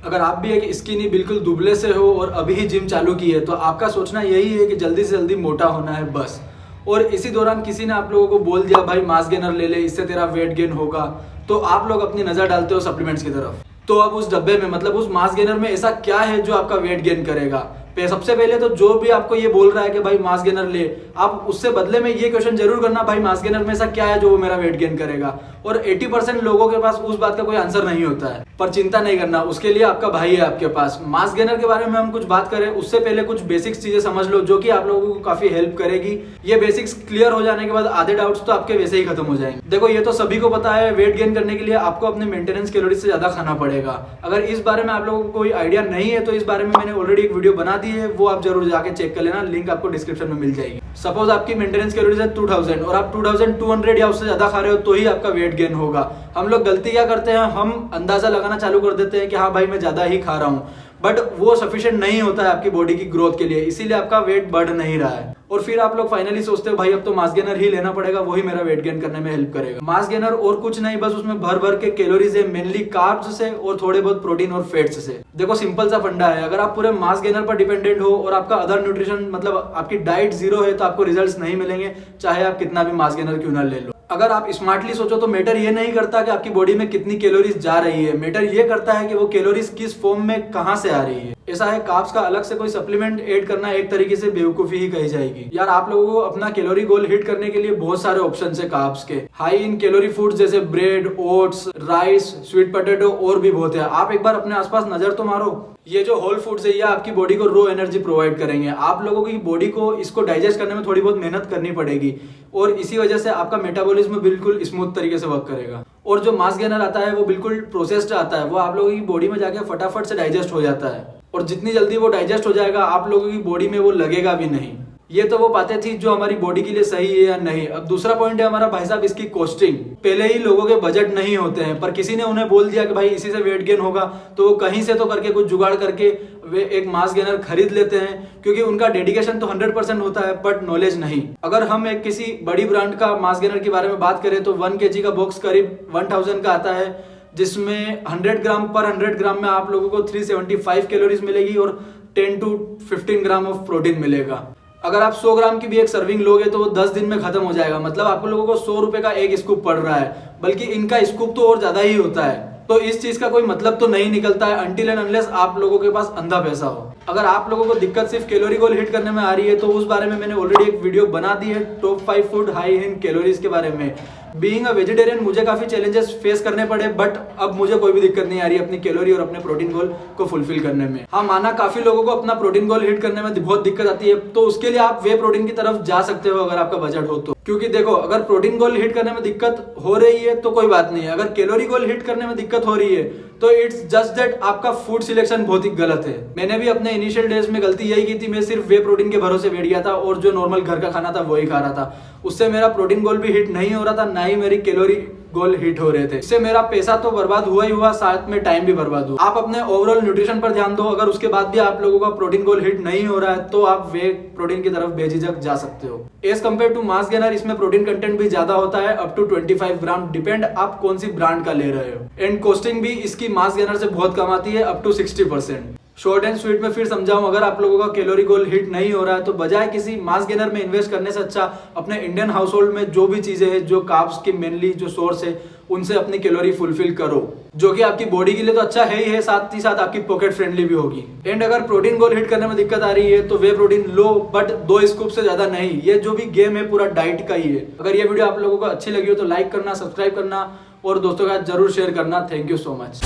अगर आप भी एक स्किनी बिल्कुल दुबले से हो और अभी ही जिम चालू की है तो आपका सोचना यही है कि जल्दी से जल्दी मोटा होना है बस, और इसी दौरान किसी ने आप लोगों को बोल दिया भाई मास गेनर ले ले, इससे तेरा वेट गेन होगा, तो आप लोग अपनी नज़र डालते हो सप्लीमेंट्स की तरफ। तो अब उस डब्बे में मतलब उस मास गेनर में ऐसा क्या है जो आपका वेट गेन करेगा? सबसे पहले तो जो भी आपको ये बोल रहा है कि भाई मास गेनर ले, आप उससे बदले में ये क्वेश्चन जरूर करना, भाई मास गेनर में ऐसा क्या है जो वो मेरा वेट गेन करेगा? और 80% लोगों के पास उस बात का कोई आंसर नहीं होता है। पर चिंता नहीं करना, उसके लिए आपका भाई है आपके पास। मास गेनर के बारे में हम कुछ बात करें उससे पहले कुछ बेसिक्स चीजें समझ लो जो कि आप लोगों को काफी हेल्प करेगी। ये बेसिक्स क्लियर हो जाने के बाद आधे डाउट्स तो आपके वैसे ही खत्म हो जाएंगे। देखो ये तो सभी को पता है, वेट गेन करने के लिए आपको अपने मेंटेनेंस कैलोरी से ज्यादा खाना पड़ेगा। अगर इस बारे में आप लोगों को कोई आइडिया नहीं है तो इस बारे में मैंने ऑलरेडी एक वीडियो बना दी है, वो आप जरूर जाके चेक कर लेना, लिंक आपको डिस्क्रिप्शन में मिल जाएगी। सपोज आपकी मेंटेनेंस कैलोरीज है 2000 और आप 2200 या उससे ज्यादा खा रहे हो तो ही आपका वेट गेन होगा। हम लोग गलती क्या करते हैं, हम अंदाजा लगाना चालू कर देते हैं कि हाँ भाई मैं ज्यादा ही खा रहा हूँ, बट वो सफिशिएंट नहीं होता है आपकी बॉडी की ग्रोथ के लिए, इसीलिए आपका वेट बढ़ नहीं रहा है। और फिर आप लोग फाइनली सोचते हो भाई अब तो मास गेनर ही लेना पड़ेगा, वही मेरा वेट गेन करने में हेल्प करेगा। मास गेनर और कुछ नहीं, बस उसमें भर भर के कैलोरीज है, मेनली कार्ब्स से और थोड़े बहुत प्रोटीन और फैट्स से। देखो सिंपल सा फंडा है, अगर आप पूरे मास गेनर पर डिपेंडेंट हो और आपका अदर न्यूट्रिशन मतलब आपकी डाइट जीरो है तो आपको रिजल्ट्स नहीं मिलेंगे, चाहे आप कितना भी मास गेनर क्यों ना ले लो। अगर आप स्मार्टली सोचो तो मैटर ये नहीं करता कि आपकी बॉडी में कितनी कैलोरीज जा रही है, मैटर ये करता है कि वो कैलोरीज किस फॉर्म में कहां से आ रही है। ऐसा है, कार्ब्स का अलग से कोई सप्लीमेंट ऐड करना एक तरीके से बेवकूफी ही कही जाएगी। यार आप लोगों को अपना कैलोरी गोल हिट करने के लिए बहुत सारे ऑप्शन है कार्ब्स के। हाई इन कैलोरी फूड जैसे bread, oats, rice, sweet potato और भी बहुत है। आप एक बार अपने आसपास नजर तो मारो, ये जो होल फूड्स है ये आपकी बॉडी को रो एनर्जी प्रोवाइड करेंगे। आप लोगों की बॉडी को इसको डाइजेस्ट करने में थोड़ी बहुत मेहनत करनी पड़ेगी और इसी वजह से आपका मेटाबॉलिज्म बिल्कुल स्मूथ तरीके से वर्क करेगा। और जो मास गेनर आता है वो बिल्कुल प्रोसेस्ड आता है, वो आप लोगों की बॉडी में जाके फटाफट से डाइजेस्ट हो जाता है और जितनी जल्दी वो डाइजेस्ट हो जाएगा आप लोगों की बॉडी में वो लगेगा भी नहीं। ये तो वो बातें थी जो हमारी बॉडी के लिए सही है या नहीं। अब दूसरा पॉइंट है हमारा भाई साहब इसकी कॉस्टिंग। पहले ही लोगों के बजट नहीं होते हैं, पर किसी ने उन्हें बोल दिया कि भाई इसी से वेट गेन होगा, तो वो कहीं से तो करके कुछ जुगाड़ करके वे एक मास गेनर खरीद लेते हैं, क्योंकि उनका डेडिकेशन तो 100% होता है बट नॉलेज नहीं। अगर हम एक किसी बड़ी ब्रांड का मास गेनर के बारे में बात करें तो 1 kg का बॉक्स करीब 1000 का आता है, जिसमें 100 ग्राम पर 100 ग्राम में आप लोगों को 375 कैलोरीज मिलेगी और 10 to 15 ग्राम ऑफ प्रोटीन मिलेगा। अगर आप 100 ग्राम की भी एक सर्विंग लोगे तो वो 10 दिन में खत्म हो जाएगा। मतलब आप लोगों को 100 रुपए का एक स्कूप पड़ रहा है, बल्कि इनका स्कूप तो और ज्यादा ही होता है। तो इस चीज का कोई मतलब तो नहीं निकलता है अनटिल एंड अनलेस आप लोगों के पास अंधा पैसा हो। अगर आप लोगों को दिक्कत सिर्फ कैलोरी गोल हिट करने में आ रही है तो उस बारे में मैंने ऑलरेडी एक वीडियो बना दी है, top 5 food high in calories के बारे में। बीइंग अ वेजिटेरियन मुझे काफी चैलेंजेस फेस करने पड़े, बट अब मुझे कोई भी दिक्कत नहीं आ रही अपनी कैलोरी और अपने प्रोटीन गोल को फुलफिल करने में। हाँ माना काफी लोगों को अपना प्रोटीन गोल हिट करने में बहुत दिक्कत आती है, तो उसके लिए आप वे प्रोटीन की तरफ जा सकते हो अगर आपका बजट हो तो। क्योंकि देखो अगर प्रोटीन गोल हिट करने में दिक्कत हो रही है तो कोई बात नहीं है, अगर कैलोरी गोल हिट करने में दिक्कत हो रही है तो इट्स जस्ट दैट आपका फूड सिलेक्शन बहुत ही गलत है। मैंने भी अपने इनिशियल डेज में गलती यही की थी, मैं सिर्फ वे प्रोटीन के भरोसे बैठ गया था और जो नॉर्मल घर का खाना था वही खा रहा था। उससे मेरा प्रोटीन गोल भी हिट नहीं हो रहा था, ना ही मेरी कैलोरी गोल हिट हो रहे थे। इससे मेरा पैसा तो बर्बाद हुआ ही हुआ, साथ में टाइम भी बर्बाद हुआ। आप अपने ओवरऑल न्यूट्रिशन पर ध्यान दो, अगर उसके बाद भी आप लोगों का प्रोटीन गोल हिट नहीं हो रहा है तो आप वे प्रोटीन की तरफ बेझिझक जा सकते हो। As compare to mass gainer इसमें प्रोटीन कंटेंट भी ज्यादा होता है, अप टू 25 ग्राम, डिपेंड आप कौन सी ब्रांड का ले रहे हो। एंड कॉस्टिंग भी इसकी मास गेनर से बहुत कम आती है, up to 60%। Short and sweet में फिर समझाऊं, अगर आप लोगों का कैलोरी गोल हिट नहीं हो रहा है तो बजाय किसी मास गेनर में इन्वेस्ट करने से अच्छा अपने इंडियन हाउस होल्ड में जो भी चीजें हैं, जो कार्ब्स की मेनली जो सोर्स है, उनसे अपनी कैलोरी फुलफिल करो, जो कि आपकी बॉडी के लिए तो अच्छा है ही है, साथ ही साथ आपकी पॉकेट फ्रेंडली भी होगी। एंड अगर प्रोटीन गोल हिट करने में दिक्कत आ रही है तो वे प्रोटीन लो, बट 2 स्कूप से ज्यादा नहीं। ये जो भी गेम है पूरा डाइट का ही है। अगर ये वीडियो आप लोगों को अच्छी लगी हो तो लाइक करना, सब्सक्राइब करना और दोस्तों के साथ जरूर शेयर करना। Thank you so much.